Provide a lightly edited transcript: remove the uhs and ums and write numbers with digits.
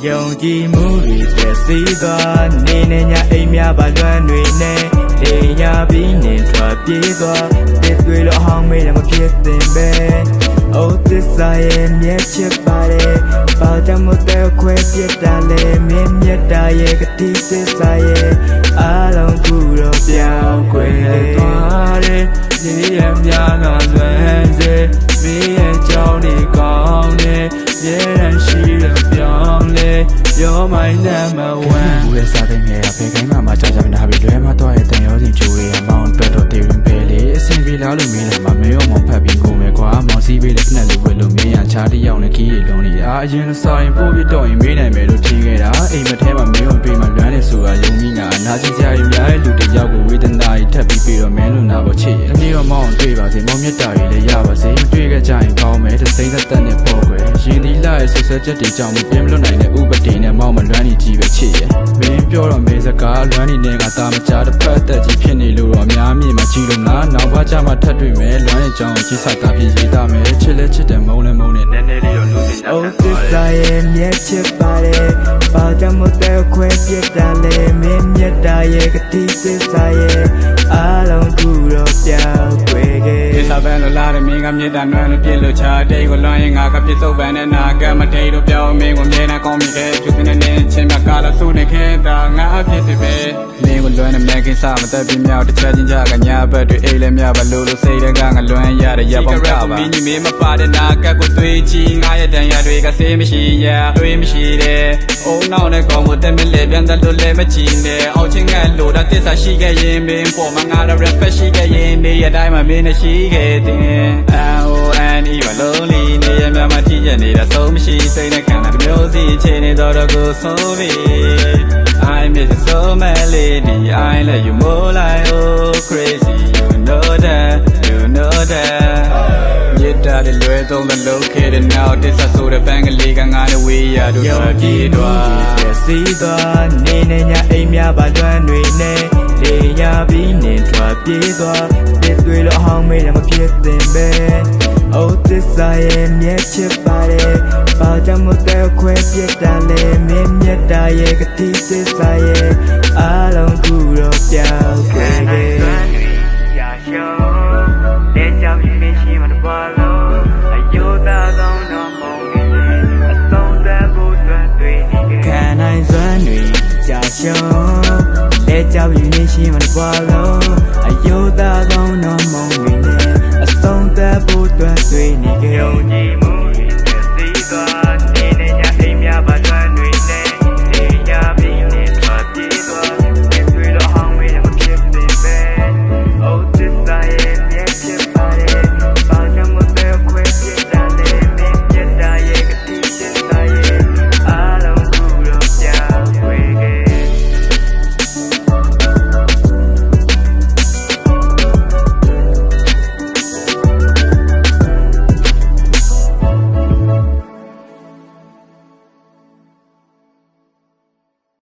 ယုံကြည်မှုတွေပြည့်စည်သွားနေနေညာအိမ်များပါလွမ်းတွေနဲ့လေညာပြီးနေထွက်ပြေးသွားတစ်တွေလို့ဟောင်းမေးလည်းမဖြစ်သင့်ပဲအိုးသစ္စာရဲ့မြဲချစ်ပါတယ်ဘာကြောင့်မတဲ့ခွဲပြစ်တာလဲမင်းမြတ်တာရဲ့ကတိသစ္စာရဲ့အားလုံးခုတော့ပြောင်းခွဲသွားတယ်ဒီရဲ့များကလွမ်းစေမင်းရဲ့ကြောင်းတွေကောင်းတယ်ရဲရန်ရှိတဲ့ပြောင်းလေ You're my number one ဘူးရဲ့စားတဲ့ငယ်ကဘယ်ကိန်းမှကြာကြာမနာပြီးလွဲမတော့ရဲ့တန်ရောစဉ်ချိုးရမောင်းအတွက်တော့တေရင်ပဲလေအဆင်ပြေလားလို့မေးလိုက်မှမရောမောင်ဖတ်ပြီးကိုမယ်ကွာမောင်စီးပေးတဲ့ဖက်လေးဝဲလို့မင်းရချားတယောက်နဲ့ခီးရီလုံးနေအရင်လိုစားရင်ပို့ပြီးတော့ရင်မေးနိုင်မယ်လို့ထင်ခဲ့တာအိမ်မထဲမှာမင်းတို့တွေ့မှလွမ်းနေဆိုတာယုံမိနာနာကျင်စရာကြီးများတဲ့လူတယောက်ကိုဝေဒနာကြီးထပ်ပြီးတော့မင်းတို့နာဖို့ချစ်ရတနေ့တော့မောင်တွေ့ပါစေမောင်မြတ်တာကြီးလည်းရပါစေမတွေ့ခဲ့ကြရင်ကောင်းမယ်တစိမ့်သက်နဲ့ပေါ့ကွယ်ရင်ဒီလာရဲ့ဆွဆွချက်တွေကြောင့်မပြင်းမလွတ်နိုင်တဲ့ဥပဒေနဲ့မောင်မလွမ်းနေကြီးပဲချစ်ရမင်းပြောတော့မေစကားလွမ်းနေနဲ့ကတာမချတစ်ဖက်သက်ကြီးဖြစ်နေလို့တော့အများမြင်မှကြည့်လို့လားနောက်ဘာကြမှာထပ်တွေ့မယ်လွမ်းနေကြောင်းကြီးစားတာဖြစ်ရေးသားမယ်ချစ်လဲချစ်တယ်မုန်းလဲမုန်းနဲ့နည်းနည်းလေးတော့လူစင်ကြတယ် Oh သစ္စာရဲ့မြဲချစ်ပါတယ်ဘာကြောင့်မတဲ့ခွဲပြစ်တာလဲမင်းမြတ်တာရဲ့ကတိသစ္စာရဲ့အားလုံးခုတော့ပြောင်းခွဲခဲ့ ဒီစားပန်းလိုလားတဲ့မင်းကမြစ်တာနွမ်းလို့ပြစ်လို့ချာတိတ်ကိုလွှမ်းရင်ငါကပြစ်စုပ်ပန်းနဲ့နာကမတိတ်တို့ပြောင်းမင်းကိုမြဲတမ်းကောင်းမိခဲ့ကျူးနေနေချင်းမြကလာစုနေခဲ့တာငါအဖြစ်တည်းပဲမင်းကိုလွှမ်းနေမြကင်းစားမသက်ပြီးမြောက်တစ်ချက်ချင်းကြကညာဘက်တွေအိတ်လည်းမြပါလို့စိတ်တွေကငါလွှမ်းရတဲ့ရပ်ပေါင်းတာပါမင်းကြီးမင်းမပါတဲ့နာကကိုတွေးကြည့်ငါရဲ့တန်ရတွေကဆေးမရှိရတွေးမရှိတဲ့အိုးနောက်နဲ့ကောင်းဖို့တက်မလဲပြန်တယ်လို့လည်းမကြည့်နဲ့အောက်ချင်းငါလို့တာတစ္ဆာရှိခဲ့ရင်မင်းပေါ်မှာငါတော့ respect ရှိခဲ့ရင်နေရတိုင်းမှာမင်းနဲ့ရှိခဲ့တဲ့ L-O-N-E မလုံးလီနေရမြမထီးရနေတာဆုံးမရှိစိတ်နဲ့ခံတာမျိုးစီချင်နေတော့ကိုဆုံးပြီ I miss you so much lady I let you more like oh crazy you know that you know that မြစ်တာတဲ့လွဲသုံးသလုံးခဲ့တဲ့နောက်တစ္ဆာဆိုတဲ့ဘန်ကလေးကငါနဲ့ဝေးရတို့ထွက်ပြေးသွား ပြည့်စည်သွားနေနေညာအိမ်များပါလွမ်းတွေနဲ့လေညာပြီးနေထွက်ပြေးသွားတစ်တွေလို့ဟောင်းမေးလည်းမဖြစ်သင့်ပဲအိုးသစ္စာရဲ့မြဲချစ်ပါတယ်ဘာကြောင့်မတဲ့ခွဲပြစ်တာလဲမင်းမြတ်တာရဲ့ကတိသစ္စာရဲ့အားလုံးခုတော့ပြောင်းခဲ့ခဲ့ရာရှောတဲ့ကြောင့်မင်းရှိမှတပါလို့အယုသာကောင်းတော့မုန်းနေအဆုံးသတ်ဖို့အတွက်တွေ့နေခဲ့ခံနိုင်စွမ်းတွေရာရှောတဲ့ကြောင့်မင်းရှိမှတပါလို့အယုသာကောင်းတော့မုန်းနေအဆုံးသတ်ဖို့အတွက်တွေ့နေခဲ့